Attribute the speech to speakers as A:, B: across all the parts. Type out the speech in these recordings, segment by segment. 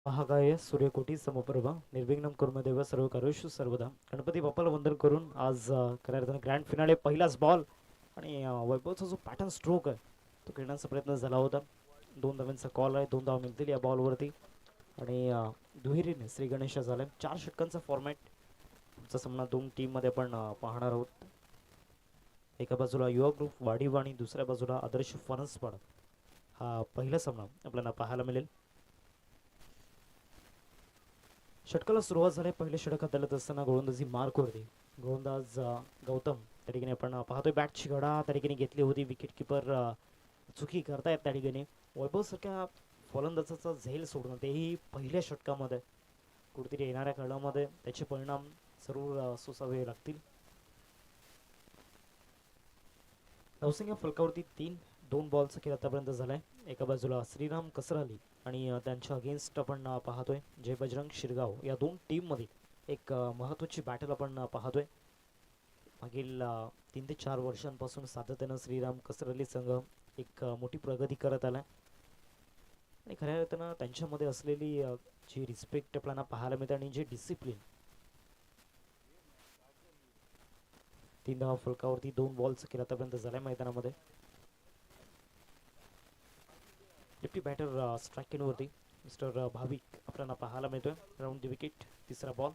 A: महागाय सूर्यकोटी समप्रभा निर्विघ्नं कुर्मदेव सर्व करोषु सर्वदा. गणपती बाप्पाला वंदन करून आज खऱ्या अर्थानं ग्रँड फिनाले पहिलाच बॉल आणि वैभवचा जो पॅटर्न स्ट्रोक आहे तो खेळण्याचा प्रयत्न झाला होता. 2 धावांचा कॉल आहे, 2 धावा मिळतील या बॉलवरती आणि दुहेरीने श्री गणेश झाले. 4 षटकांचा फॉर्मॅट पुढचा सामना 2 टीममध्ये आपण पाहणार आहोत. एका बाजूला युवा ग्रुप वाढीव आणि दुसऱ्या बाजूला आदर्श फणसपाड. हा पहिला सामना आपल्याला पाहायला मिळेल. षटकाला सुरुवात झाली. पहिले षटक हाताळत असताना गोलंदाजी मार्कवरती गोलंदाज गौतम त्या ठिकाणी आपण पाहतोय बॅटची घडा त्या ठिकाणी घेतली होती. विकेट किपर चुकी करतायत त्या ठिकाणी. वैभव सारख्या फलंदाजाचा झेल सोडणं तेही पहिल्या षटकामध्ये कुठेतरी येणाऱ्या काळामध्ये त्याचे परिणाम जरूर सोसावे लागतील. नवसिंग फलकावरती 2 बॉलचा खेळ आतापर्यंत झालाय. एका बाजूला श्रीराम कसराली आणि त्यांच्या अगेन्स्ट आपण पाहतोय जय बजरंग शिरगाव. या 2 टीममध्ये एक महत्त्वाची बॅटल आपण पाहतोय. मागील 3 ते 4 वर्षांपासून सातत्यानं श्रीराम कसराली संघ एक मोठी प्रगती करत आला आणि खऱ्या अर्थानं त्यांच्यामध्ये असलेली जी रिस्पेक्ट आपल्याला पाहायला मिळते आणि जे डिसिप्लिन. 3 धावा फलकावरती 2 बॉलचा खेळ आतापर्यंत झालाय मैदानामध्ये. लेफ्टी बॅटर स्ट्राईकिंगवरती मिस्टर भाविक आपल्याला पाहायला मिळतोय. राऊंड दी विकेट तिसरा बॉल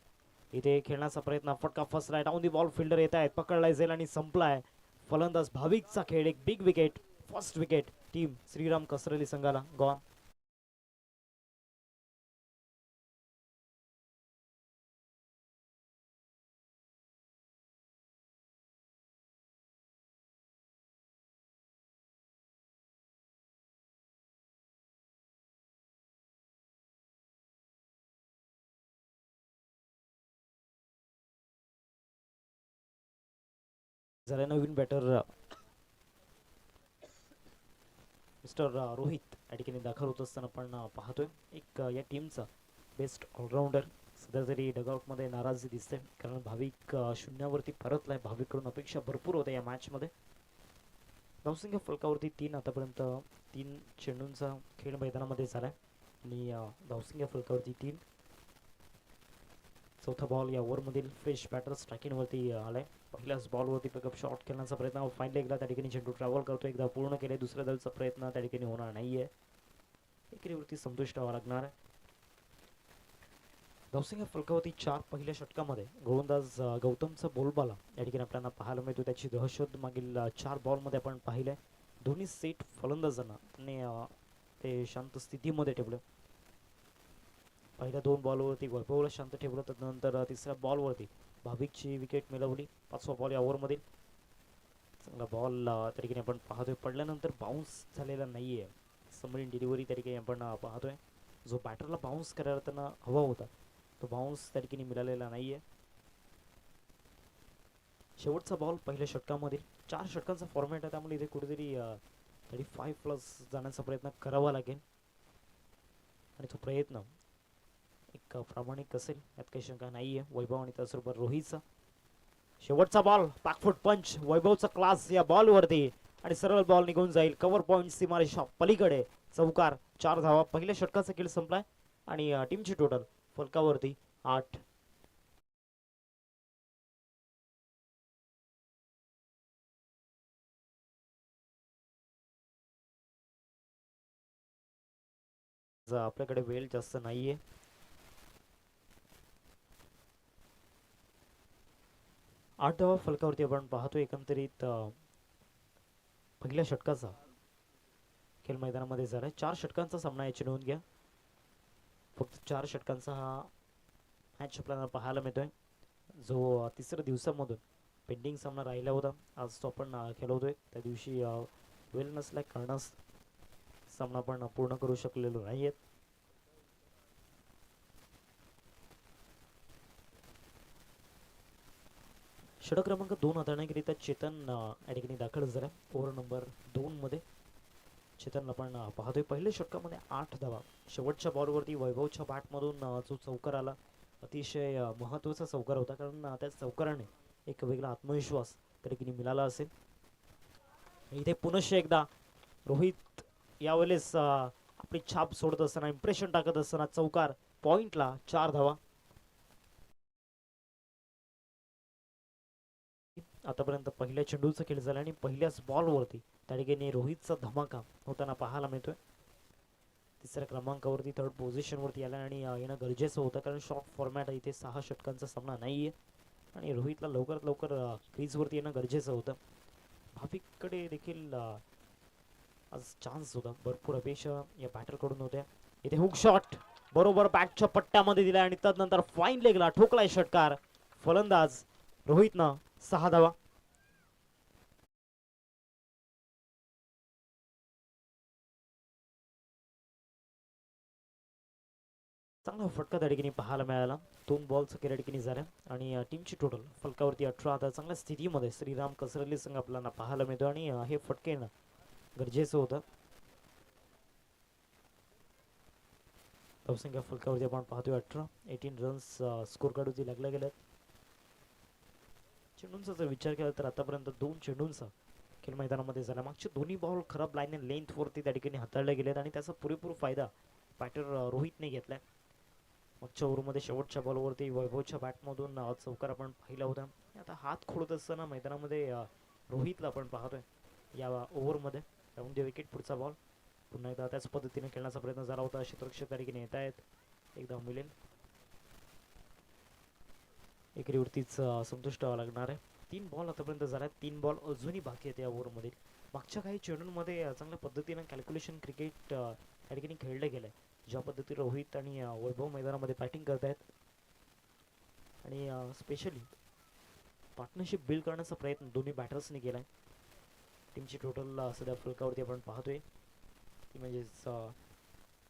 A: इथे खेळण्याचा प्रयत्न. फटका फसलाय. डाऊन दी बॉल फिल्डर येत आहेत. पकडलाय जाईल आणि संपलाय. फलंदाज भाविकचा खेळ. एक big wicket, first wicket team Shriram कसरली संघाला गॉन. झाले नवीन बॅटर मिस्टर रोहित या ठिकाणी दाखल होत असताना आपण पाहतोय एक या टीमचा बेस्ट ऑलराऊंडर सध्या तरी डगआउटमध्ये नाराजी दिसते कारण भाविक शून्यावरती परतलाय. भाविककडून अपेक्षा भरपूर होत्या या मॅचमध्ये. नवसिंग फलकावरती 3 आतापर्यंत 3 चेंडूंचा खेळ मैदानामध्ये झालाय आणि नवसिंग फलकावरती 3. चौथा बॉल या ओव्हरमधील फ्रेश बॅटर स्ट्रायकिंगवरती आलाय. पहिल्याच बॉलवरती पिकअप शॉट खेळण्याचा प्रयत्न. फाईनल एकदा त्या ठिकाणी चेंडू ट्रॅव्हल करतो. एकदा पूर्ण केले. दुसऱ्या दलचा प्रयत्न त्या ठिकाणी होणार नाहीये. विक्रीवरती संतुष्ट व्हावं लागणार. नवसिंग फलकावरती 4 पहिल्या षटकामध्ये गोलंदाज गौतमचा बोलबाला या ठिकाणी आपल्याला पाहायला मिळतो. त्याची दहशत मागील 4 बॉलमध्ये आपण पाहिलंय. दोन्ही सेट फलंदाजांना आणि ते शांत स्थितीमध्ये ठेवलं. पहिल्या 2 बॉलवरती वैभवला शांत ठेवलं. त्यानंतर तिसऱ्या बॉलवरती भाविकची विकेट मिळवली. 5वा बॉल या ओव्हरमधील चांगला बॉल त्या ठिकाणी आपण पाहतोय. पडल्यानंतर बाउन्स झालेला नाहीये. सबमरीन डिलिव्हरी त्या ठिकाणी आपण पाहतोय. जो बॅटरला बाउन्स करायला हवा होता तो बाउन्स त्या ठिकाणी मिळालेला नाहीये. शेवटचा बॉल पहिल्या षटकामधील 4 षटकांचा फॉर्मॅट आहे त्यामुळे इथे कुठेतरी 35+ जाण्याचा प्रयत्न करावा लागेल आणि तो प्रयत्न एक प्रामाणिक असेल यात काही शंका नाहीये. वैभव आणि त्याचबरोबर रोहितचा शेवटचा बॉल बॅकफुट पंच. वैभवचा क्लास या बॉलवरती आणि सरळ बॉल निघून जाईल. कव्हर पॉइंट सीमारेषा पलीकडे चौकार. 4 धावा. पहिल्या षटकाचा खेळ संपलाय आणि टीमची टोटल फलकावरती 8. आपल्याकडे वेळ जास्त नाहीये. 8 धावा फलकावरती आपण पाहतो. एकंदरीत पहिल्या षटकाचा खेळ मैदानामध्ये झालाय. 4 षटकांचा सामना याची नोंद घ्या. फक्त 4 षटकांचा हा मॅच आपल्याला पाहायला मिळतोय. जो तिसऱ्या दिवसामधून पेंडिंग सामना राहिला होता आज तो आपण खेळवतोय. त्या दिवशी वेळ नसल्या कारणास सामना आपण पूर्ण करू शकलेलो नाहीयेत. षटक क्रमांक 2 हाताळण्याकरिता चेतन या ठिकाणी दाखल झाला. ओव्हर नंबर 2 मध्ये चेतनला आपण पाहतोय. पहिल्या षटकामध्ये 8 धावा. शेवटच्या बॉलवरती वैभवच्या बॅटमधून जो चौकार आला अतिशय महत्त्वाचा चौकार होता कारण त्या चौकाराने एक वेगळा आत्मविश्वास त्या ठिकाणी मिळाला असेल. इथे पुनश्च एकदा रोहित यावेळेस आपली छाप सोडत असताना, इम्प्रेशन टाकत असताना चौकार, पॉइंटला 4 धावा. आतापर्यंत पहिल्या चेंडूचा खेळ झाला आणि पहिल्याच बॉलवरती त्या ठिकाणी रोहितचा धमाका होताना पाहायला मिळतोय. तिसऱ्या क्रमांकावरती थर्ड पोझिशनवरती आला आणि येणं गरजेचं होतं, कारण शॉर्ट फॉर्मॅट इथे 6 षटकांचा सामना नाहीये आणि रोहितला लवकरात लवकर क्रीजवरती येणं गरजेचं होतं. भाविककडे देखील आज चान्स होता, भरपूर अपेक्षा या बॅटरकडून होत्या. इथे हुक शॉट बरोबर बॅटच्या पट्ट्यामध्ये दिला आणि त्यानंतर फाईन लेगला ठोकलाय षटकार. फलंदाज रोहितनं 6 धावा. चांगला फटका त्या ठिकाणी पाहायला मिळाला. 2 बॉलचं त्या ठिकाणी झाल्या आणि टीमची टोटल फलकावरती 18. आता चांगल्या स्थितीमध्ये श्रीराम कसरली संघ आपल्याला पाहायला मिळतो आणि हे फटके येणं गरजेचं होतं. धावसंख्या फलकावरती आपण पाहतोय 18. 18 रन्स स्कोर कार्डवरती लागल्या गेल्यात. चेंडूंचा जर विचार केला तर आतापर्यंत 2 चेंडूंचा खेळ मैदानामध्ये झाला. मागचे दोन्ही बॉल खराब लाईन अँड लेंथवरती त्या ठिकाणी हाताळले गेलेत आणि त्याचा पुरेपूर फायदा बॅटर रोहितने घेतलाय. मागच्या ओव्हरमध्ये शेवटच्या बॉलवरती वैभवच्या बॅटमधून चौकार आपण पाहिला होता. आता हात खोडत असताना मैदानामध्ये रोहितला आपण पाहतोय या ओव्हरमध्ये. राऊंड द विकेट पुढचा बॉल. पुन्हा एकदा त्याच पद्धतीने खेळण्याचा प्रयत्न झाला होता. क्षेत्ररक्षक त्या ठिकाणी येत आहेत. एकदा मिळेल एकरीवरतीच संतुष्ट व्हावं लागणार आहे. 3 बॉल आतापर्यंत झाल्यात. 3 बॉल अजूनही बाकी आहेत या ओव्हरमध्ये. मागच्या काही चेंडूंमध्ये चांगल्या पद्धतीनं कॅल्क्युलेशन क्रिकेट त्या ठिकाणी खेळलं गेलंय. ज्या पद्धतीने रोहित आणि वैभव मैदानामध्ये बॅटिंग करत आहेत आणि स्पेशली पार्टनरशिप बिल्ड करण्याचा प्रयत्न दोन्ही बॅटर्सनी केलाय. टीमची टोटल सध्या फलकावरती आपण पाहतोय ती म्हणजेच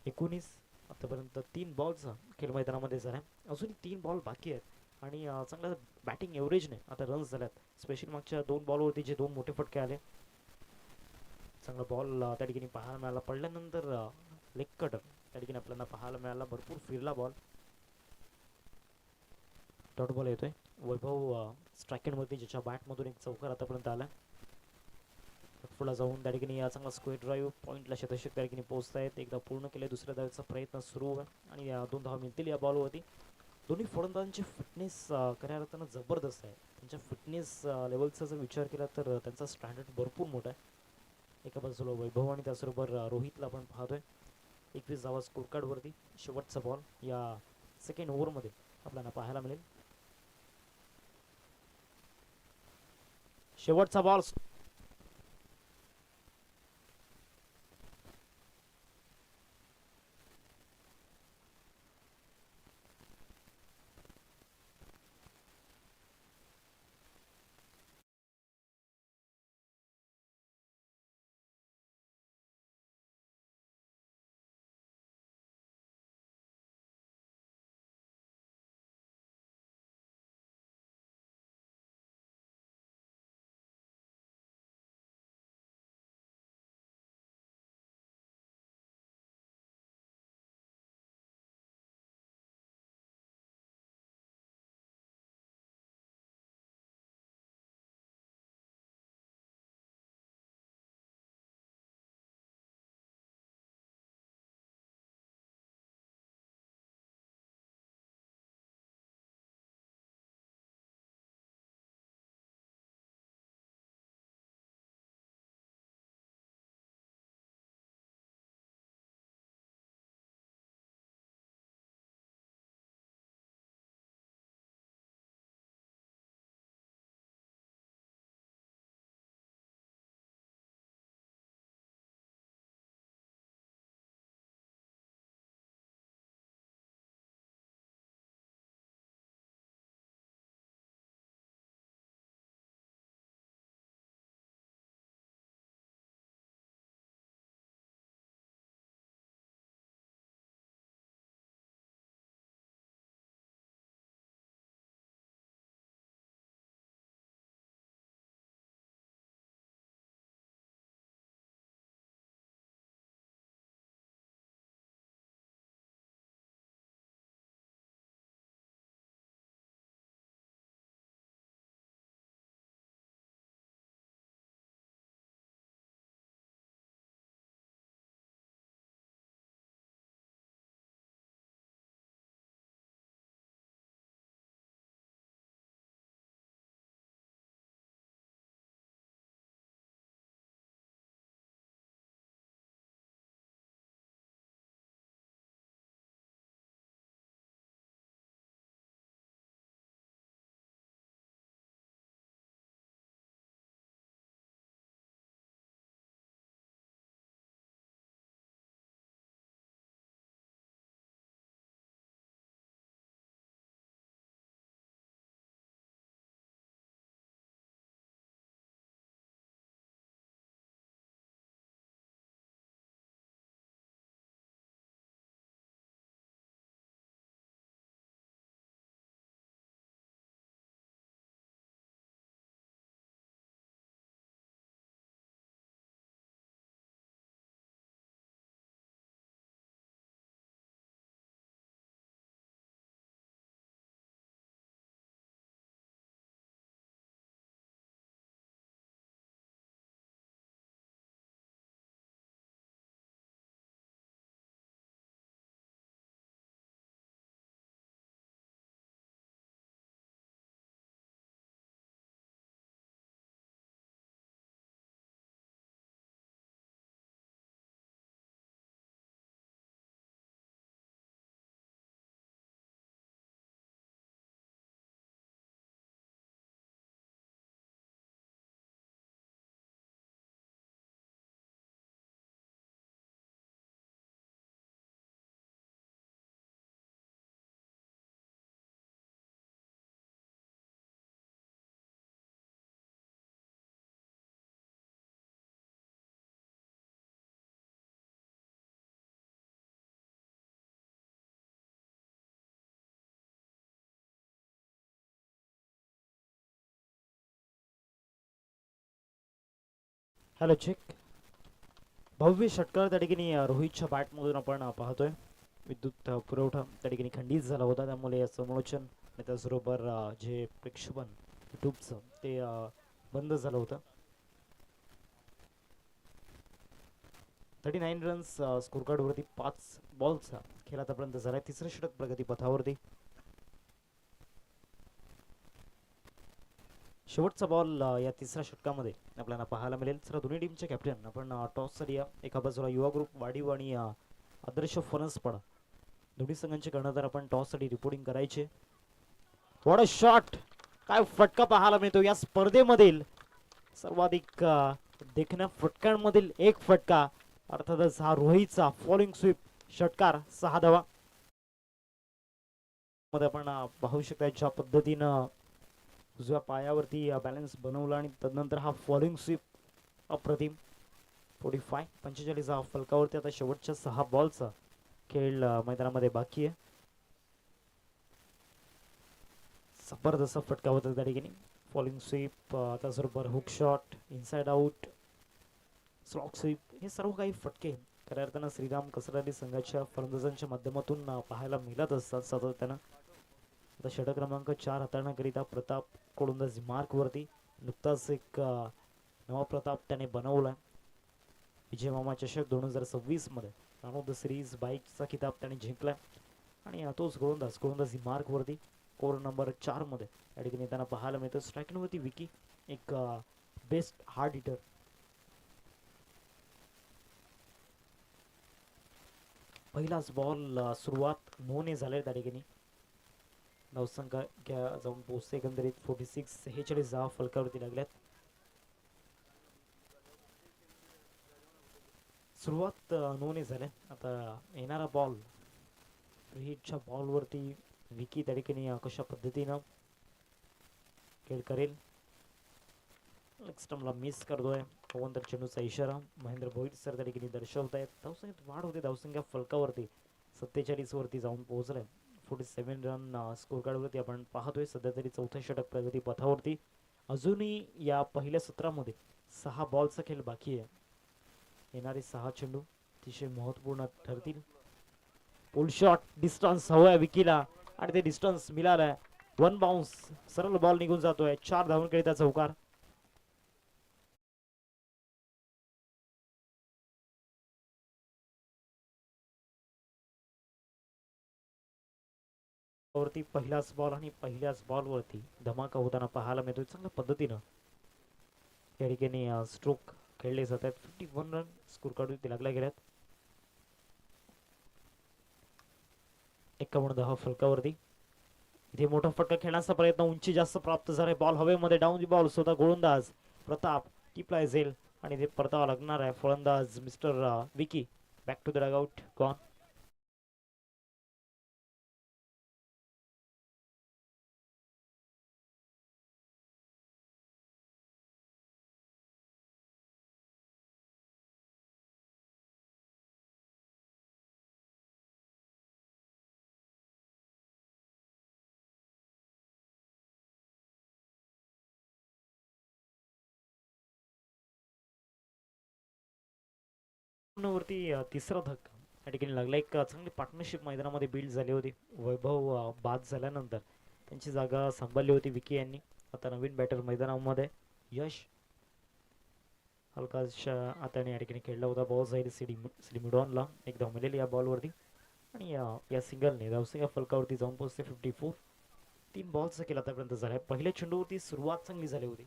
A: 19. आतापर्यंत 3 बॉलचा खेळ मैदानामध्ये झाला. अजून 3 बॉल बाकी आहेत आणि चांगल्या बॅटिंग एव्हरेजने आता रन्स झाल्यात. स्पेशली मागच्या 2 बॉलवरती जे 2 मोठे फटके आले. चांगला बॉल त्या ठिकाणी पाहायला मिळाला. पडल्यानंतर लेग कटर त्या ठिकाणी आपल्याला पाहायला मिळाला. भरपूर फिरला बॉल. डॉट बॉल येतोय. वैभव स्ट्राईक ज्याच्या बॅटमधून एक चौकार आतापर्यंत आला. पुढे जाऊन त्या ठिकाणी चांगला स्क्वेअर ड्राईव्ह पॉईंटला शतक त्या ठिकाणी पोहोचतायत. एकदा पूर्ण केले. दुसऱ्या धावेचा प्रयत्न सुरू आहे आणि 2 धावा मिळतील या बॉलवरती. दोन्ही फलंदाजांची फिटनेस खऱ्या अर्थानं जबरदस्त आहे. त्यांच्या फिटनेस लेवलचा जर विचार केला तर त्यांचा स्टँडर्ड भरपूर मोठा आहे. एका बाजूला वैभव आणि त्याचबरोबर रोहितला आपण पाहतोय. 21 धावा स्कोर कार्डवरती. शेवटचा बॉल या सेकंड ओव्हरमध्ये आपल्याला पाहायला मिळेल. शेवटचा बॉल हॅलो चेक. भव्य षटकार त्या ठिकाणी रोहितच्या बॅटमधून आपण पाहतोय. विद्युत पुरवठा त्या ठिकाणी खंडित झाला होता, त्यामुळे समालोचन आणि त्याचबरोबर जे प्रक्षेपण युट्यूबचं ते बंद झालं होतं. 39 रन्स स्कोर कार्डवरती 5 बॉलचा खेळ आतापर्यंत झालाय. तिसरं षटक प्रगती पथावरती. शेवटचा बॉल या तिसऱ्या षटकामध्ये आपल्याला पाहायला मिळेल. तर दोन्ही टीमचे कॅप्टन आपण टॉस साठी एका बाजूला युवा ग्रुप वाढीव आणि आदर्श फणसपडा दोन्ही संघांचे कर्णधार आपण टॉस साठी रिपोर्टिंग करायचे. What a shot. काय फटका पाहायला मिळतो या स्पर्धेमधील सर्वाधिक देखण्या फटकांमधील एक फटका. अर्थातच हा रोहितचा फॉलोइंग स्वीप षटकार 6 धावा मध्ये आपण पाहू शकता ज्या पद्धतीनं उजव्या पायावरती बॅलन्स बनवला आणि तदनंतर हा फॉलोइंग स्वीप अप्रतिम. 45 हा फलकावरती आता शेवटच्या 6 बॉलचा खेळ मैदानामध्ये बाकी आहे. जबरदस्त फटका होता त्या ठिकाणी. फॉलोइंग स्वीप त्याचबरोबर hook shot, inside out, slog sweep हे सर्व काही फटके खऱ्या अर्थानं श्रीराम कसरती संघाच्या फलंदाजांच्या माध्यमातून पाहायला मिळत असतात सातत्यानं. आता षटक क्रमांक 4 हाताळण्याकरिता प्रताप गोलंदाजी मार्क वरती. नुकताच एक नवा प्रताप त्याने बनवला. विजय मामा चषक 2026 मध्ये रन ऑफ द सिरीज बाईकचा किताब त्याने जिंकला आणि तोच गोलंदाजी मार्क वरती ओव्हर नंबर 4 मध्ये या ठिकाणी त्यांना पाहायला मिळतं. स्ट्रायकिंग वरती विकी एक बेस्ट हार्ड हिटर. पहिलाच बॉल सुरुवात नोने झाले त्या ठिकाणी. धावसंख्या जाऊन पोहोचते एकंदरीत 46 धावा फलकावरती लागल्यात. सुरुवात नोने झाल्या. आता येणारा बॉल रोहितच्या बॉलवरती विकी त्या ठिकाणी कशा पद्धतीनं खेळ करेल. स्टंपला मिस करतोय. तर चेंडूचा इशारा महेंद्र भोईर सर त्या ठिकाणी दर्शवत आहेत. धावसंख्येत वाढ होते. धावसंख्या फलकावरती 47 वरती जाऊन पोहोचलाय. 47 रन स्कोर कार्डवरती आपण पाहतोय. सध्या तरी चौथं षटक प्रगती पथावरती. अजूनही या पहिल्या सत्रामध्ये 6 बॉलचा खेळ बाकी आहे. येणारे 6 चेंडू अतिशय महत्वपूर्ण ठरतील. पुल शॉट डिस्टन्स हवंय विकीला आणि ते डिस्टन्स मिळालंय. 1 बाउन्स सरळ बॉल निघून जातोय. 4 धावांकरिता चौकार. वरती पहिलाच बॉल आणि पहिल्याच बॉलवरती धमाका होताना पाहायला मिळतोय. चांगल्या पद्धतीनं या ठिकाणी स्ट्रोक खेळले जात आहेत. 51 रन स्कोर कार्डवरती लागल्या गेल्यात. 51 धावा फलकावरती. इथे मोठा फटका खेळण्याचा प्रयत्न, उंची जास्त प्राप्त झालाय. बॉल हवेमध्ये डाऊन दी बॉल. स्वतः गोलंदाज प्रताप टिपलाय जाईल आणि इथे परतावा लागणार आहे. फलंदाज mister Vicky back to the dugout gone. वरती तिसरा धक्का या ठिकाणी लागला. एक चांगली पार्टनरशिप मैदानामध्ये बिल्ड झाली होती. वैभव बाद झाल्यानंतर त्यांची जागा सांभाळली होती विकी यांनी. आता नवीन बॅटर मैदानामध्ये यश हलकाशा हाताने या ठिकाणी खेळला होता. बॉल जाईल सिडीमिडॉनला. एक धाव मिळेल या बॉलवरती आणि या सिंगलने धावसंख्या फलकावरती जाऊन पोहोचते 54. 3 बॉलचा खेळ आतापर्यंत झालाय. पहिल्या चेंडूवरती सुरुवात चांगली झाली होती.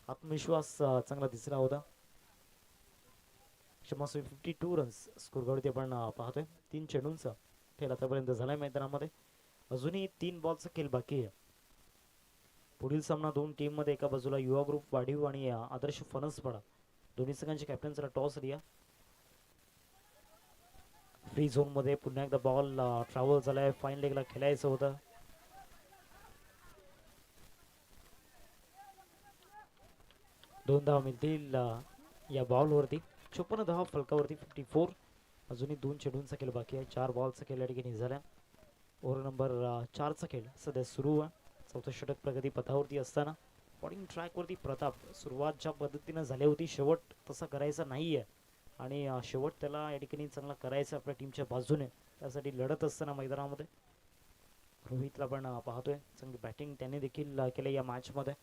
A: आत्मविश्वास चांगला दिसला होता. 52 रन्स स्कोर कार्डवरती आपण पाहतोय. 3 चेंडूंचा खेळ आतापर्यंत झालाय मैदानामध्ये. अजूनही 3 बॉलचा खेळ बाकी आहे. पुढील सामना 2 टीम मध्ये एका बाजूला युवा ग्रुप वाढीव आणि आदर्श फणसपडा दोन्ही संघांचे कॅप्टनचा टॉस रिया. फ्री झोन मध्ये पुन्हा एकदा बॉल ट्रॅव्हल झालाय. फाईन लेगला खेळायचं होतं. दोन धावा मिळतील या बॉलवरती. 56 धावा फलकावरती 54. अजूनही 2 चेंडूंचा खेळ बाकी आहे. 4 बॉलचा खेळ या ठिकाणी झाला. ओव्हर नंबर 4 चा खेळ सध्या सुरू आहे. चौथं षटक प्रगती पथावरती असताना बॉलिंग ट्रॅकवरती प्रताप. सुरुवात ज्या पद्धतीनं झाली होती शेवट तसा करायचा नाही आहे आणि शेवट त्याला या ठिकाणी चांगला करायचा आपल्या टीमच्या बाजूने. त्यासाठी लढत असताना मैदानामध्ये रोहितला पण पाहतोय चांगली बॅटिंग त्याने देखील केली या मॅचमध्ये.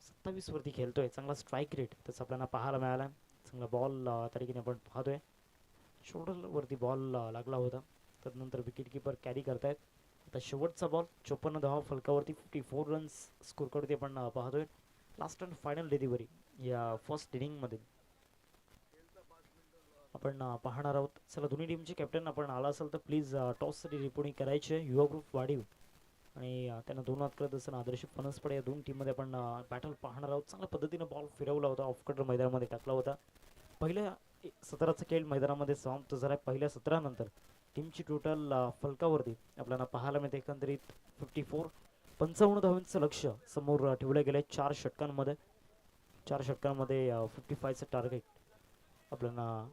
A: 27 वरती खेळतोय, चांगला स्ट्राईक रेट त्याचा आपल्याला पाहायला मिळाला. चांगला बॉल त्या ठिकाणी आपण पाहतोय, शोल्डरवरती बॉल लागला होता. त्यानंतर विकेट किपर कॅरी करतायत. आता शेवटचा बॉल 54 धावा फलकावरती 54 रन्स स्कोर करते आपण पाहतोय. लास्ट अँड फायनल डिलिव्हरी या फर्स्ट इनिंगमध्ये आपण पाहणार आहोत. चला दोन्ही टीमचे कॅप्टन आपण आला असाल तर प्लीज टॉससाठी रिपोर्टिंग करायचे. युवा ग्रुप वाढीव आणि त्यांना दोन हात करत असताना आदर्श फणसपडे या दोन टीममध्ये आपण बॅटल पाहणार आहोत. चांगल्या पद्धतीनं बॉल फिरवला होता, ऑफ कटर मैदानामध्ये टाकला होता. पहिल्या 17चा खेळ मैदानामध्ये समाप्त झाला. पहिल्या 17 नंतर टीमची टोटल फलकावरती आपल्याला पाहायला मिळते एकंदरीत 55 धावांचं लक्ष समोर ठेवलं गेलं आहे. 4 षटकांमध्ये 55चं टार्गेट आपल्याला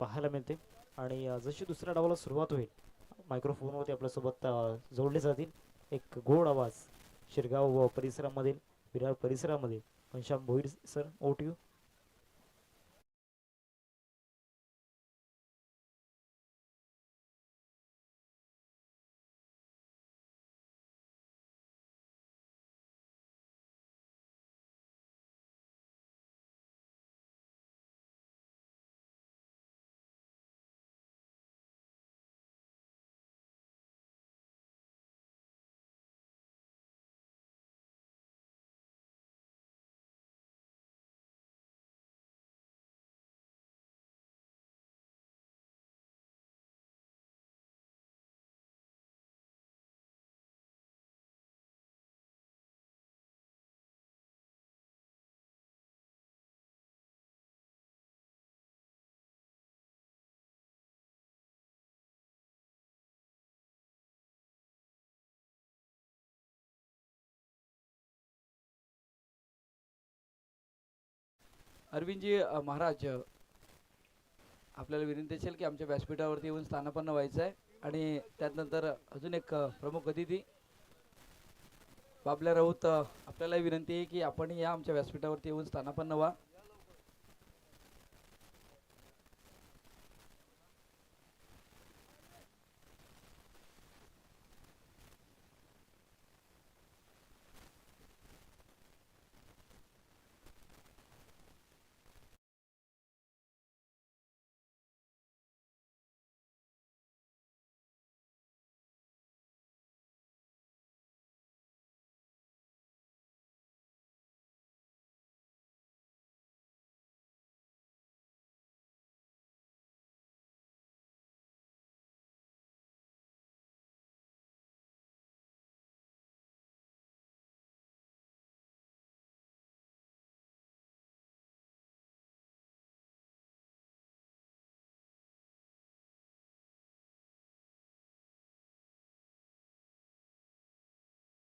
A: पाहायला मिळते. आणि जशी दुसऱ्या डावाला सुरुवात होईल मायक्रोफोनवरती आपल्यासोबत जोडले जातील एक गोड आवाज शिरगाव परिसरामधील विरार परिसरामध्ये घनश्याम भोईर सर, ओट यू.
B: अरविंदजी महाराज, आपल्याला विनंती असेल की आमच्या व्यासपीठावरती येऊन स्थानापन्न व्हायचं आहे. आणि त्यानंतर अजून एक प्रमुख अतिथी बाबल्या राऊत, आपल्याला विनंती आहे की आपण या आमच्या व्यासपीठावरती येऊन स्थानापन्न व्हा.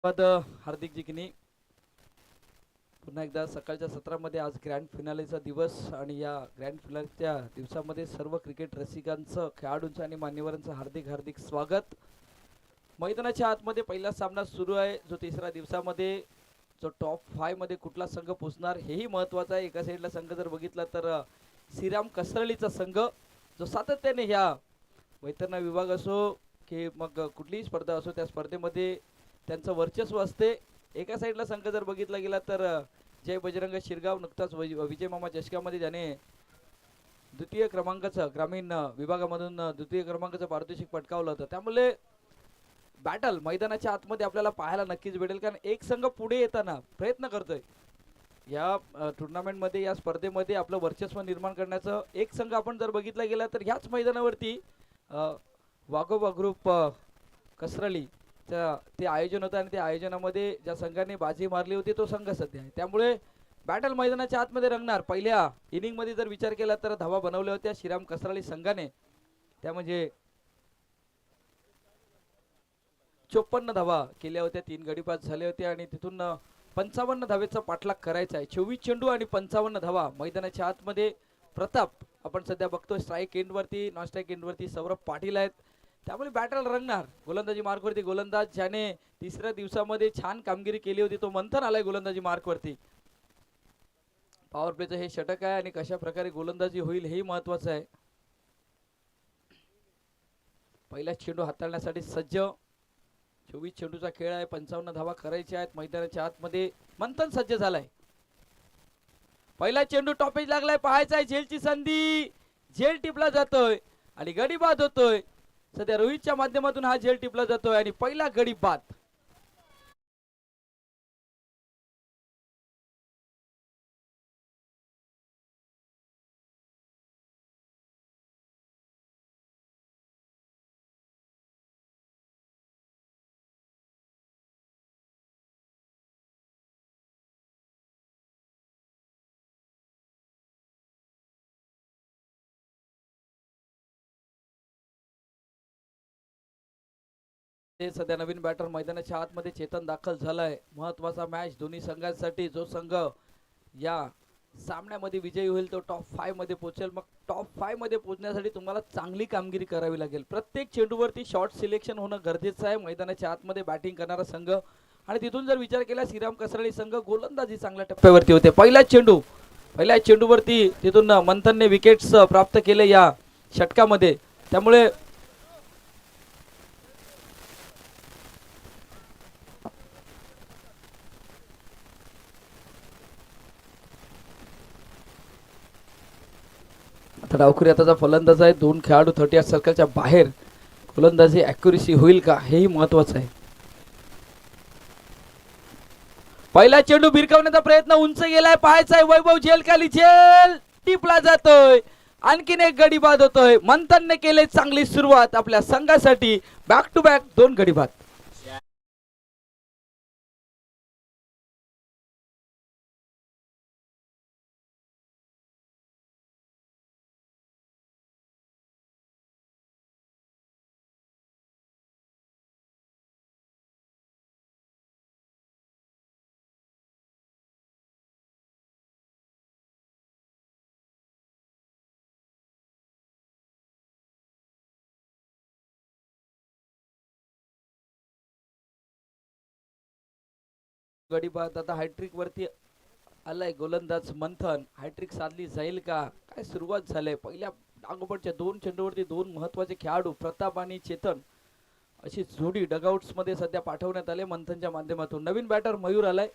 B: हार्दिक जिग्नी, पुन्हा एकदा सकाळच्या सत्रामध्ये आज ग्रँड फिनालेचा दिवस आणि या ग्रँड फिनालेच्या दिवसामध्ये सर्व क्रिकेट रसिकांचं, खेळाडूंचं आणि मान्यवरांचं हार्दिक हार्दिक स्वागत. मैदानाच्या आतमध्ये पहिला सामना सुरू आहे, जो तिसऱ्या दिवसामध्ये जो टॉप 5 मध्ये कुठला संघ पोहोचणार हेही महत्त्वाचं आहे. एका साईडला संघ जर बघितला तर श्रीराम कसरळीचा संघ, जो सातत्याने ह्या वैतरणा विभाग असो की मग कुठलीही स्पर्धा असो त्या स्पर्धेमध्ये त्यांचं वर्चस्व असते. एका साईडला संघ जर बघितला गेला तर जय बजरंग शिरगाव, नुकताच विजय मामा चषकामध्ये ज्याने द्वितीय क्रमांकाचं ग्रामीण विभागामधून द्वितीय क्रमांकाचं पारितोषिक पटकावलं होतं. त्यामुळे बॅटल मैदानाच्या आतमध्ये आपल्याला पाहायला नक्कीच भेटेल, कारण एक संघ पुढे येताना प्रयत्न करतोय या टुर्नामेंटमध्ये, या स्पर्धेमध्ये आपलं वर्चस्व निर्माण करण्याचं. एक संघ आपण जर बघितला गेला तर ह्याच मैदानावरती वाघोबा ग्रुप कसरळी ते आयोजन होतं आणि त्या आयोजनामध्ये ज्या संघाने बाजी मारली होती तो संघ सध्या आहे. त्यामुळे बॅटल मैदानाच्या आतमध्ये रंगणार. पहिल्या इनिंगमध्ये जर विचार केला तर धावा बनवल्या होत्या श्रीराम कसराळी संघाने, त्या म्हणजे 54 धावा केल्या होत्या, 3 गडी बाद झाले होते आणि तिथून 55 धावेचा पाठलाग करायचा आहे. 24 चेंडू आणि 55 धावा मैदानाच्या आतमध्ये. प्रताप आपण सध्या बघतोय स्ट्राईक एंडवरती, नॉन स्ट्राईक एंडवरती सौरभ पाटील आहेत. त्यामुळे बॅटल रंगणार. गोलंदाजी मार्कवरती गोलंदाज ज्याने तिसऱ्या दिवसामध्ये छान कामगिरी केली होती तो मंथन आलाय गोलंदाजी मार्कवरती. पॉवर प्लेचं हे षटक आहे आणि कशा प्रकारे गोलंदाजी होईल हेही महत्वाचं आहे. पहिला चेंडू हाताळण्यासाठी सज्ज. 24 चेंडूचा खेळ आहे. 55 धावा करायच्या आहेत. मैदानाच्या आतमध्ये मंथन सज्ज झालाय. पहिला चेंडू टॉपेज लागलाय. पाहायचा आहे झेलची संधी. झेल टिपला जातोय आणि गडी बाद होतोय. सध्या रोहितच्या माध्यमातून हा झेल टिपला जातोय आणि पहिला गडी बाद. ते सध्या नवीन बॅटर मैदानाच्या आतमध्ये चेतन दाखल झालाय. महत्वाचा मॅच दोन्ही संघांसाठी. जो संघ या सामन्यामध्ये विजयी होईल तो टॉप 5 मध्ये पोहोचेल. मग टॉप 5 मध्ये पोहोचण्यासाठी तुम्हाला चांगली कामगिरी करावी लागेल. प्रत्येक चेंडूवरती शॉर्ट सिलेक्शन होणं गरजेचं आहे. मैदानाच्या आतमध्ये बॅटिंग करणारा संघ आणि तिथून जर विचार केला श्रीराम कसरळी संघ गोलंदाजी चांगल्या टप्प्यावरती होते. पहिल्या चेंडूवरती तिथून मंथनने विकेट्स प्राप्त केले या षटकामध्ये. त्यामुळे आता डावखुरी आताचा फलंदाज आहे. 2 खेळाडू 38 सर्कलच्या बाहेर. गोलंदाजी ॲक्युरेसी होईल का हेही महत्वाचं आहे. पहिला चेंडू भिरकवण्याचा प्रयत्न उंच गेलाय. पाहायचा आहे वैभव झेल खाली. झेल टिपला जातोय. आणखीन एक गडी बाद होतोय. मंथनने केले चांगली सुरुवात आपल्या संघासाठी. बॅक टू बॅक 2 गडी बाद. गडी बाद. आता हॅट्रिक वरती आलाय गोलंदाज मंथन. हॅट्रिक साधली जाईल का? काय सुरुवात झाली. पहिल्या डागोपटच्या 2 चेंडूवरती 2 महत्वाचे खेळाडू प्रताप आणि चेतन अशी जोडी डगआउट्स मध्ये सध्या पाठवण्यात आले मंथनच्या माध्यमातून. नवीन बॅटर मयूर आलाय.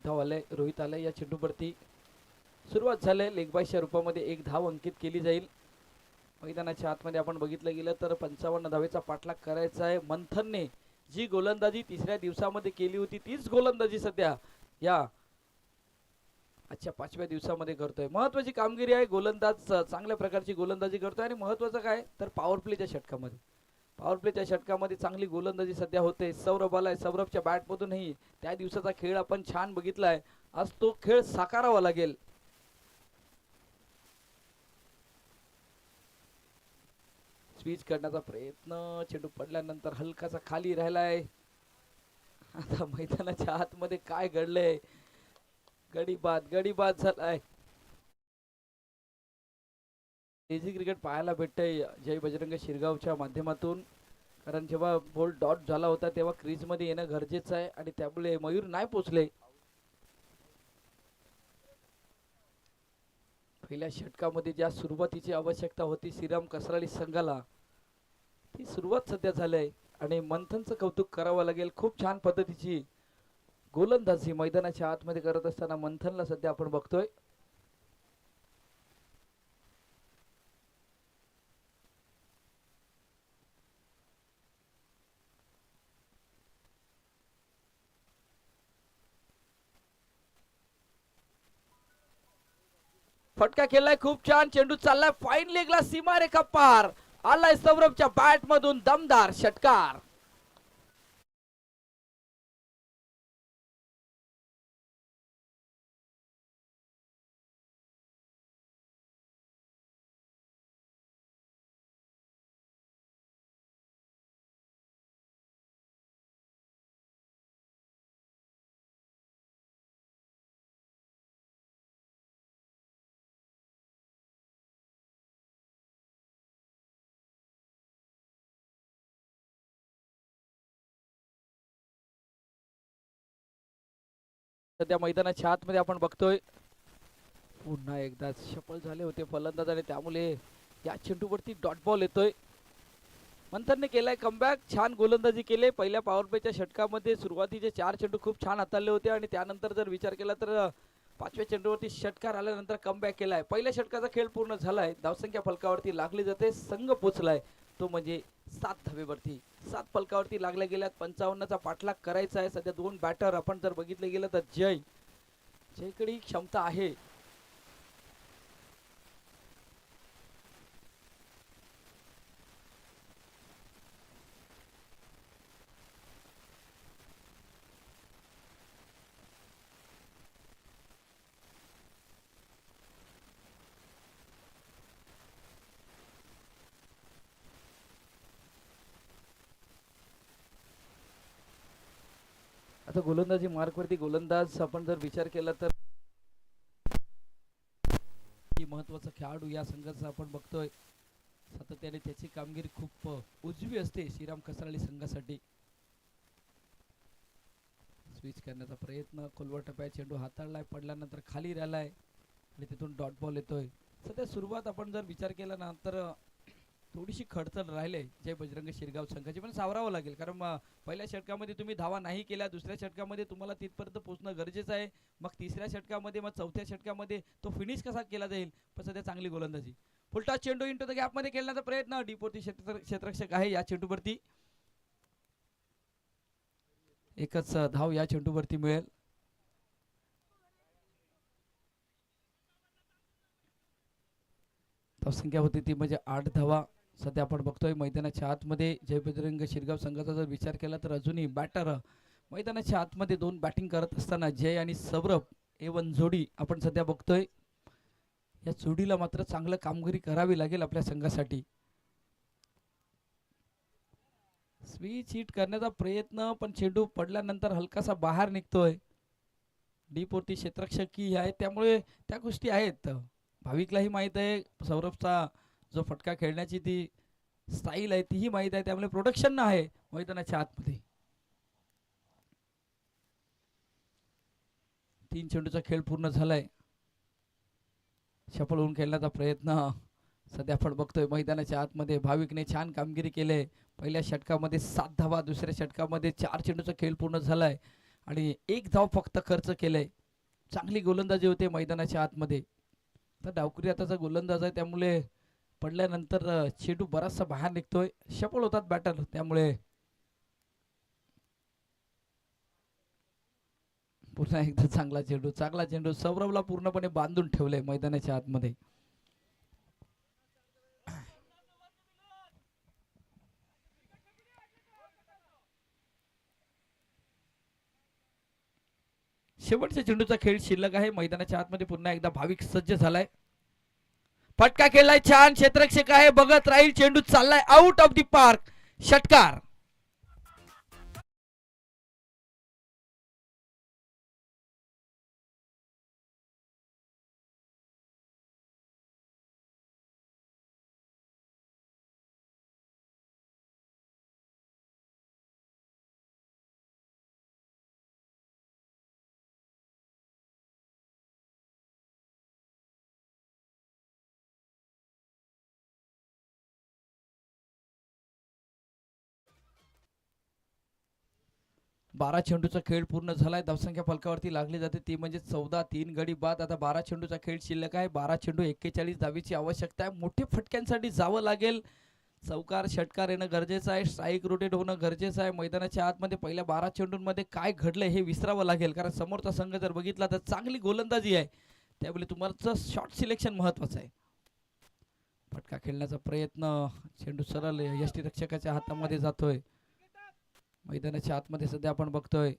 B: धाव आलाय. रोहित आलाय या चेंडूवरती. सुरुवात झाली. लेग बायच्या रूपामध्ये 1 धाव अंकित केली जाईल. मैदानाच्या आतमध्ये आपण बघितलं गेलं तर 55 धावेचा पाठलाग करायचा आहे. मंथनने जी गोलंदाजी तिसऱ्या दिवसामध्ये केली होती तीच गोलंदाजी सध्या या आजच्या 5व्या दिवसामध्ये करतोय. महत्वाची कामगिरी आहे. गोलंदाज चांगल्या प्रकारची गोलंदाजी करतोय आणि महत्वाचं काय तर पॉवर प्लेच्या षटकामध्ये चांगली गोलंदाजी सध्या होते. सौरभ आलाय. सौरभच्या बॅटमधूनही त्या दिवसाचा खेळ आपण छान बघितलाय. आज तो खेळ साकारावा लागेल. स्विच करण्याचा प्रयत्न. चेंडू पडल्यानंतर हलकासा खाली राहिलाय. आता मैदानाच्या आतमध्ये काय घडलंय. गडी बाद झालाय. इझी क्रिकेट पाहायला भेटतंय जय बजरंग शिरगावच्या माध्यमातून. कारण जेव्हा बॉल डॉट झाला होता तेव्हा क्रीज मध्ये येणं गरजेचं आहे आणि त्यामुळे मयूर नाही पोचले. पहिल्या षटकामध्ये ज्या सुरुवातीची आवश्यकता होती श्रीराम कसराली संघाला ती सुरुवात सध्या झाली आणि मंथनचं कौतुक करावं लागेल. खूप छान पद्धतीची गोलंदाजी मैदानाच्या आतमध्ये करत असताना मंथनला सध्या आपण बघतोय. फटका खेळलाय. खूप छान चेंडू चाललाय. फाईन लेगला सीमारेखा पार. आलाय सौरभच्या बॅट मधून दमदार षटकार. सध्या मैदानाच्या आतमध्ये आपण बघतोय पुन्हा एकदा सफल झाले होते फलंदाज आणि त्यामुळे या चेंडूवरती डॉट बॉल येतोय. मंथनने केलाय कमबॅक, छान गोलंदाजी केले. पहिल्या पॉवर प्लेच्या षटकामध्ये सुरुवातीचे 4 चेंडू खूप छान हाताळले होते आणि त्यानंतर जर विचार केला तर 5व्या चेंडूवरती षटकार आल्यानंतर कमबॅक केलाय. पहिल्या षटकाचा खेळ पूर्ण झालाय, धावसंख्या फलकावरती लागली जाते, संघ पोचलाय तो म्हणजे 7 धावेवरती. 7 फलकावरती लागल्या गेल्यात. 55चा पाठलाग करायचा आहे. सध्या 2 बॅटर आपण जर बघितलं गेलं तर जयकडे क्षमता आहे. आता गोलंदाजी मार्कवरती गोलंदाज आपण जर विचार केला तर महत्वाचा खेळाडू या संघाचा आपण बघतोय. सातत्याने त्याची कामगिरी खूप उजवी असते श्रीराम कसराळी संघासाठी. स्विच करण्याचा प्रयत्न, खोलवर टप्प्यात चेंडू हाताळलाय, पडल्यानंतर खाली राहिलाय आणि तिथून डॉट बॉल येतोय. सध्या सुरुवात आपण जर विचार केला ना तर थोडीशी खडचल राहिले जय बजरंग शिरगाव संघाची, पण सावरावं लागेल. कारण पहिल्या षटकामध्ये तुम्ही धावा नाही केल्या, दुसऱ्या षटकामध्ये तुम्हाला तिथपर्यंत पोहोचणं गरजेचं आहे. मग तिसऱ्या षटकामध्ये, मग चौथ्या षटकामध्ये तो फिनिश कसा केला जाईल. पण सध्या चांगली गोलंदाजी, फुलटॉस चेंडू इंटू द गॅप मध्ये खेळण्याचा प्रयत्न. डीपोटी क्षेत्ररक्षक आहे या चेंडूवरती. एकच धाव या चेंडूवरती मिळेल. धावसंख्या होती ती म्हणजे 8 धावा. सध्या आपण बघतोय मैदानाच्या आतमध्ये जय बजरंग शिरगाव संघाचा जर विचार केला तर अजूनही बॅटर मैदानाच्या आतमध्ये 2 बॅटिंग करत असताना जय आणि सौरभ A1 जोडी आपण सध्या बघतोय. या जोडीला मात्र चांगलं कामगिरी करावी लागेल आपल्या संघासाठी. स्विच हिट करण्याचा प्रयत्न, पण चेंडू पडल्यानंतर हलकासा बाहेर निघतोय. डीपोटी क्षेत्ररक्षकी आहे त्यामुळे त्या गोष्टी आहेत. भाविकलाही माहित आहे सौरभचा जो फटका खेळण्याची ती स्टाईल आहे तीही माहित आहे, त्यामुळे प्रोडक्शन आहे मैदानाच्या आतमध्ये. 3 चेंडूचा खेळ पूर्ण झालाय. सफल होऊन खेळण्याचा प्रयत्न सध्या आपण बघतोय मैदानाच्या आतमध्ये. भाविकने छान कामगिरी केले. पहिल्या षटकामध्ये 7 धावा, दुसऱ्या षटकामध्ये 4 चेंडूचा खेळ पूर्ण झालाय आणि 1 धाव फक्त खर्च केलंय. चांगली गोलंदाजी होते मैदानाच्या आतमध्ये. तर डावकरी आताचा गोलंदाज आहे त्यामुळे पडल्यानंतर चेंडू बराचसा बाहेर निघतोय. सफल होतात बॅटर, त्यामुळे पुन्हा एकदा चांगला चेंडू सौरभला पूर्णपणे बांधून ठेवलंय मैदानाच्या आतमध्ये. शेवटच्या चेंडूचा खेळ शिल्लक आहे मैदानाच्या आतमध्ये. पुन्हा एकदा भाविक सज्ज झालाय. फटका खेळलाय, छान क्षेत्ररक्षक आहे, बघत राहील. चेंडू चाललाय आउट ऑफ दी पार्क, षटकार. बारा चेंडूचा खेळ पूर्ण झालाय. धावसंख्या फलकावरती लागली जाते ती म्हणजे 14. 3 गडी बाद. आता 12 चेंडूचा खेळ शिल्लक आहे. 12 चेंडू 41 धावीची आवश्यकता आहे. मोठ्या फटक्यांसाठी जावं लागेल. चौकार षटकार येणं गरजेचं आहे. स्ट्राईक रोटेट होणं गरजेचं आहे. मैदानाच्या आतमध्ये पहिल्या 12 चेंडूंमध्ये काय घडलंय हे विसरावं लागेल, कारण समोरचा संघ जर बघितला तर चांगली गोलंदाजी आहे, त्यावेळी तुम्हाला शॉट सिलेक्शन महत्वाचं आहे. फटका खेळण्याचा प्रयत्न, चेंडू सरळ यष्टीरक्षकाच्या हातामध्ये जातोय. मैदानाच्या आतमध्ये सध्या आपण बघतोय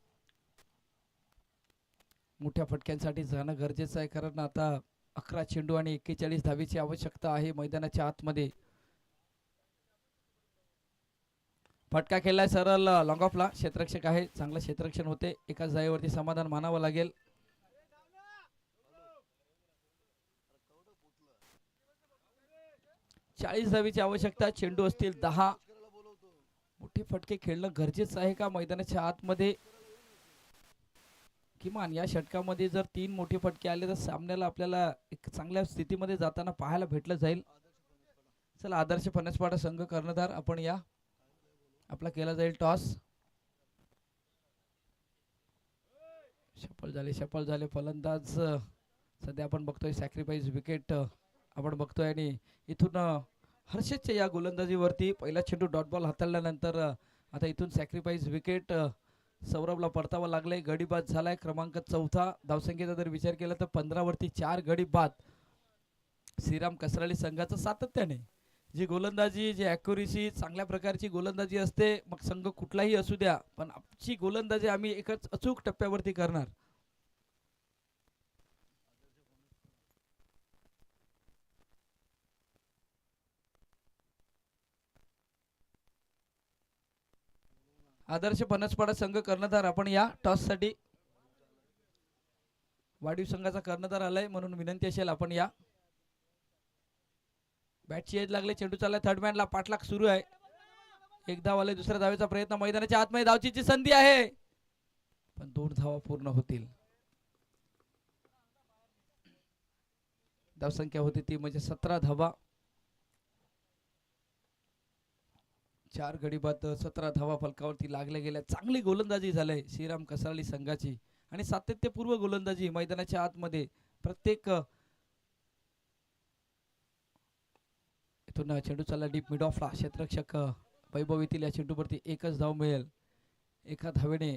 B: मोठ्या फटक्यांसाठी जाणं गरजेचं आहे, कारण आता 11 चेंडू आणि 41 धावीची आवश्यकता आहे मैदानाच्या आतमध्ये. फटका खेळलाय सरळ लॉंग ऑफला. क्षेत्ररक्षक आहे, चांगलं क्षेत्ररक्षण होते. एकाच जागेवरती समाधान मानावं लागेल. चाळीस धावीची आवश्यकता. चेंडू असतील 10. मोठे फटके खेळणं गरजेचं आहे का मैदानाच्या आतमध्ये, किमान या षटकामध्ये जर 3 मोठे फटके आले तर सामन्याला आपल्याला एक चांगल्या स्थितीमध्ये जाताना पाहायला भेटलं जाईल. चला आदर्श फणसपाडा संघ कर्णधार आपण या. आपला केला जाईल टॉस. सफल झाले फलंदाज. सध्या आपण बघतोय सॅक्रिफाईस विकेट आपण बघतोय आणि इथून हर्षदच्या या गोलंदाजीवरती पहिला चेंडू डॉट बॉल हाताळल्यानंतर आता इथून सॅक्रिफाईस विकेट सौरभला परतावा लागलाय. गडी बाद झालाय क्रमांक 4. धावसंख्येचा जर विचार केला तर 15 वरती 4 गडी बाद. श्रीराम कसराळी संघाचं सातत्याने जी गोलंदाजी जी ॲक्युरेसी चांगल्या प्रकारची गोलंदाजी असते मग संघ कुठलाही असू द्या पण आमची गोलंदाजी आम्ही एकच अचूक टप्प्यावरती करणार. आदर्श फणसपाडा संघ कर्णधार आपण या टॉस साठी. वाढीव संघाचा कर्णधार आलाय म्हणून विनंती असेल आपण या. बॅटची एज लागले चेंडू चाललाय थर्ड मॅनला पाठलाग सुरू आहे. एक धाव आले दुसऱ्या धावेचा प्रयत्न मैदानाच्या आतमध्ये धावचीची संधी आहे पण 2 धावा पूर्ण होतील. धावसंख्या होती ती म्हणजे 17 धावा. 4 गडी बाद 17 धावा फलकावरती लागल्या गेल्या. चांगली गोलंदाजी झाली श्रीराम कसराळी संघाची आणि सातत्यपूर्व गोलंदाजी मैदानाच्या आतमध्ये प्रत्येक इथून चेंडू चालला डीप मिड ऑफला. क्षेत्ररक्षक वैभव येथील या चेंडूवरती एकच धाव मिळेल. एका धावेने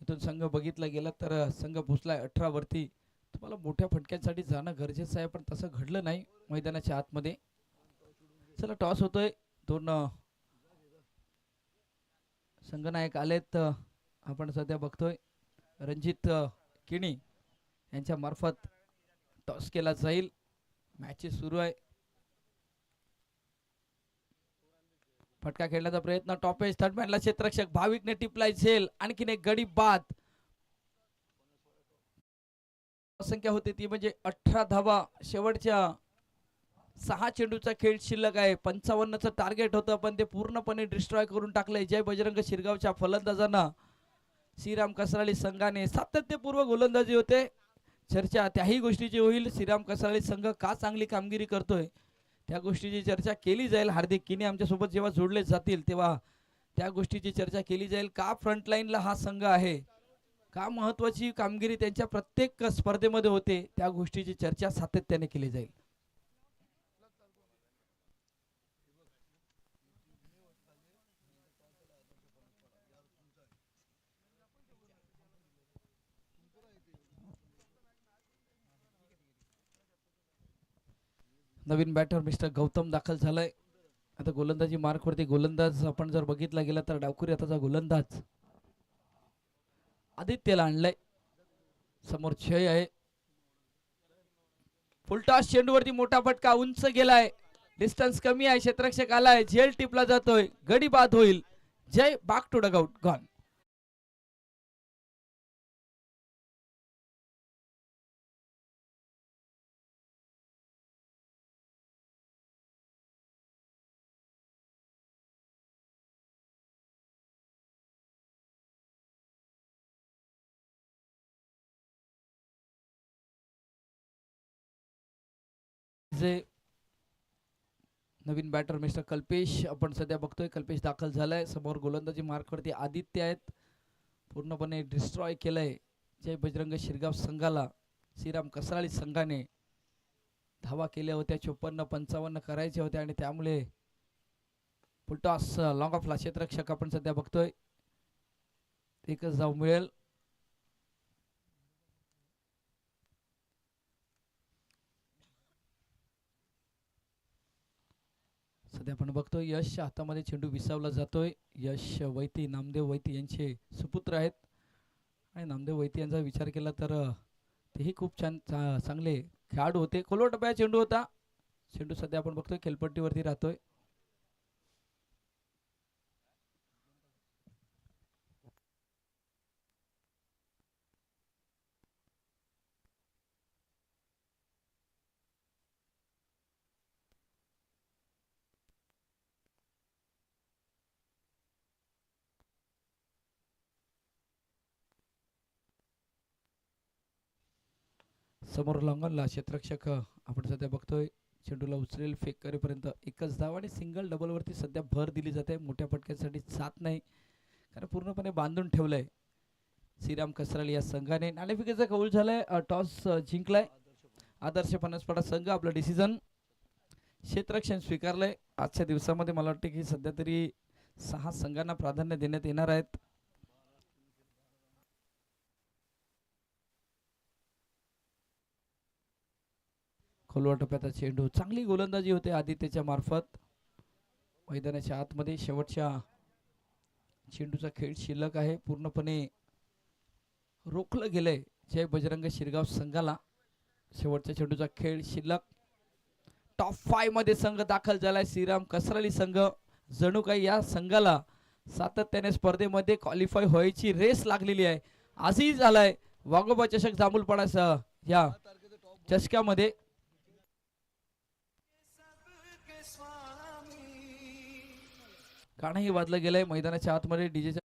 B: इथून संघ बघितला गेला तर संघ पोचलाय 18 वरती. तुम्हाला मोठ्या फटक्यांसाठी जाणं गरजेचं आहे पण तसं घडलं नाही मैदानाच्या आतमध्ये. चला टॉस होतोय. 2 संघनायक आलेत. आपण सध्या बघतोय रणजित किणी यांच्या मार्फत टॉस केला जाईल. मॅचेस सुरू आहे. फटका खेळण्याचा प्रयत्न टॉप एज थर्ड मॅनला क्षेत्ररक्षक भाविकने टिपलाय झेल. आणखीन एक गडी बाद. संख्या होती ती म्हणजे 18 धावा. शेवटच्या 6 चेंडूचा खेळ शिल्लक आहे. 55चं टार्गेट होतं पण ते पूर्णपणे डिस्ट्रॉय करून टाकलंय जय बजरंग शिरगावच्या फलंदाजांना. श्रीराम कसराळी संघाने सातत्यपूर्व गोलंदाजी होते. चर्चा त्याही गोष्टीची होईल श्रीराम कसराळी संघ का चांगली कामगिरी करतोय त्या गोष्टीची चर्चा केली जाईल. हार्दिक किने आमच्यासोबत जेव्हा जोडले जातील तेव्हा त्या गोष्टीची चर्चा केली जाईल. का फ्रंटलाईनला हा संघ आहे, का महत्वाची कामगिरी त्यांच्या प्रत्येक स्पर्धेमध्ये होते त्या गोष्टीची चर्चा सातत्याने केली जाईल. नवीन बॅटर मिस्टर गौतम दाखल झालाय. आता गोलंदाजी मार्क वरती गोलंदाज आपण जर बघितला गेला तर डावखुरी हाताचा गोलंदाज आदित्यला आणलाय. समोर जय आहे. फुलटॉस चेंडूवरती मोठा फटका उंच गेलाय. डिस्टन्स कमी आहे. क्षेत्ररक्षक आलाय. झेल टिपला जातोय. गडी बाद होईल. जय बॅक टू डगआउट गॉन. जे नवीन बॅटर मिस्टर कल्पेश आपण सध्या बघतोय. कल्पेश दाखल झालाय. समोर गोलंदाजी मार्क वरती आदित्य आहेत. पूर्णपणे डिस्ट्रॉय केलंय जय बजरंग शिरगाव संघाला. श्रीराम कसराळी संघाने धावा केल्या होत्या 54-55 करायच्या होत्या आणि त्यामुळे फुलटॉस लॉंग ऑफला क्षेत्ररक्षक आपण सध्या बघतोय एकच धाव मिळेल. सध्या आपण बघतोय यशच्या हातामध्ये चेंडू विसावला जातोय. यश वैती नामदेव वैती यांचे सुपुत्र आहेत आणि नामदेव वैती यांचा विचार केला तर तेही खूप छान चांगले खेळाडू होते. खोलवर टप्प्याचा चेंडू होता. चेंडू सध्या आपण बघतोय खेळपट्टीवरती राहतोय. समोर लॉंगॉनला क्षेत्ररक्षक आपण सध्या बघतोय चेंडूला उचलेल फेक करेपर्यंत एकच धाव आणि सिंगल डबलवरती सध्या भर दिली जाते. मोठ्या फटक्यांसाठी जात नाही कारण पूर्णपणे बांधून ठेवलंय श्रीराम कसराली या संघाने. नाणेफेकीचा कौल झालाय. टॉस जिंकलाय आदर्श पनसपाडा संघ. आपलं डिसिजन क्षेत्ररक्षण स्वीकारलंय. आजच्या दिवसामध्ये मला वाटतं की सध्या तरी 6 संघांना प्राधान्य देण्यात येणार आहेत. खोलवा टप्प्याचा चेंडू चांगली गोलंदाजी होते आदित्यच्या मार्फत. मैदानाच्या आतमध्ये शेवटच्या चेंडूचा खेळ शिल्लक आहे. पूर्णपणे रोखलं गेलंय जय बजरंग शिरगाव संघाला. शेवटच्या चेंडूचा खेळ शिल्लक. टॉप 5 मध्ये संघ दाखल झालाय श्रीराम कसराली संघ. जणू काही या संघाला सातत्याने स्पर्धेमध्ये क्वालिफाय व्हायची रेस लागलेली आहे. आजही झालाय वाघोबा चषक जांभूलपाडा या चषकामध्ये. गाणंही वाजलं गेलंय मैदानाच्या आतमध्ये डीजेच्या